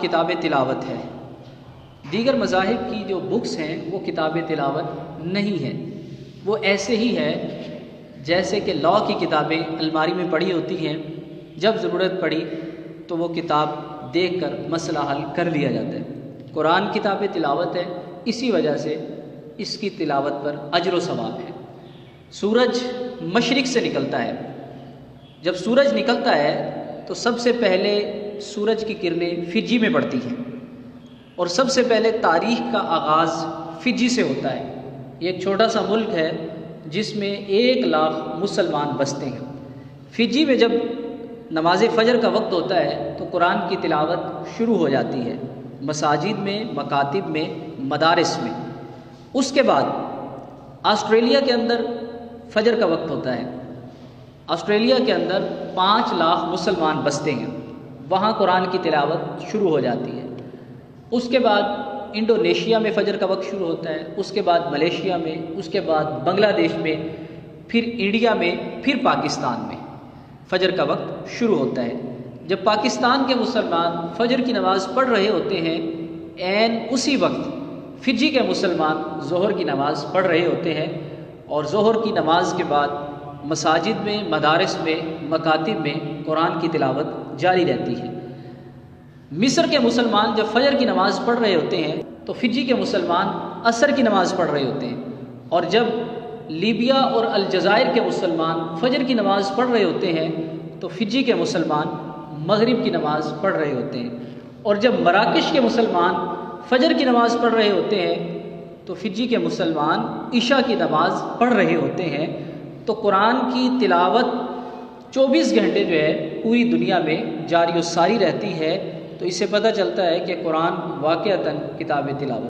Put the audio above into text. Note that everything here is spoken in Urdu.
کتاب تلاوت ہے، دیگر مذاہب کی جو بکس ہیں وہ کتاب تلاوت نہیں ہے، وہ ایسے ہی ہے جیسے کہ لاء کی کتابیں الماری میں پڑی ہوتی ہیں، جب ضرورت پڑی تو وہ کتاب دیکھ کر مسئلہ حل کر لیا جاتا ہے۔ قرآن کتاب تلاوت ہے، اسی وجہ سے اس کی تلاوت پر اجر و ثواب ہے۔ سورج مشرق سے نکلتا ہے، جب سورج نکلتا ہے تو سب سے پہلے سورج کی کرنیں فجی میں پڑتی ہیں، اور سب سے پہلے تاریخ کا آغاز فجی سے ہوتا ہے۔ یہ ایک چھوٹا سا ملک ہے جس میں 1,00,000 مسلمان بستے ہیں۔ فجی میں جب نماز فجر کا وقت ہوتا ہے تو قرآن کی تلاوت شروع ہو جاتی ہے، مساجد میں، مکاتب میں، مدارس میں۔ اس کے بعد آسٹریلیا کے اندر فجر کا وقت ہوتا ہے، آسٹریلیا کے اندر 5,00,000 مسلمان بستے ہیں، وہاں قرآن کی تلاوت شروع ہو جاتی ہے۔ اس کے بعد انڈونیشیا میں فجر کا وقت شروع ہوتا ہے، اس کے بعد ملیشیا میں، اس کے بعد بنگلہ دیش میں، پھر انڈیا میں، پھر پاکستان میں فجر کا وقت شروع ہوتا ہے۔ جب پاکستان کے مسلمان فجر کی نماز پڑھ رہے ہوتے ہیں، عین اسی وقت فجی کے مسلمان ظہر کی نماز پڑھ رہے ہوتے ہیں، اور ظہر کی نماز کے بعد مساجد میں، مدارس میں، مکاتب میں قرآن کی تلاوت جاری رہتی ہے۔ مصر کے مسلمان جب فجر کی نماز پڑھ رہے ہوتے ہیں تو فجی کے مسلمان عصر کی نماز پڑھ رہے ہوتے ہیں، اور جب لیبیا اور الجزائر کے مسلمان فجر کی نماز پڑھ رہے ہوتے ہیں تو فجی کے مسلمان مغرب کی نماز پڑھ رہے ہوتے ہیں، اور جب مراکش کے مسلمان فجر کی نماز پڑھ رہے ہوتے ہیں تو فجی کے مسلمان عشاء کی نماز پڑھ رہے ہوتے ہیں۔ تو قرآن کی تلاوت 24 گھنٹے جو ہے پوری دنیا میں جاری و ساری رہتی ہے۔ تو اس سے پتہ چلتا ہے کہ قرآن واقعتاً کتاب تلاوت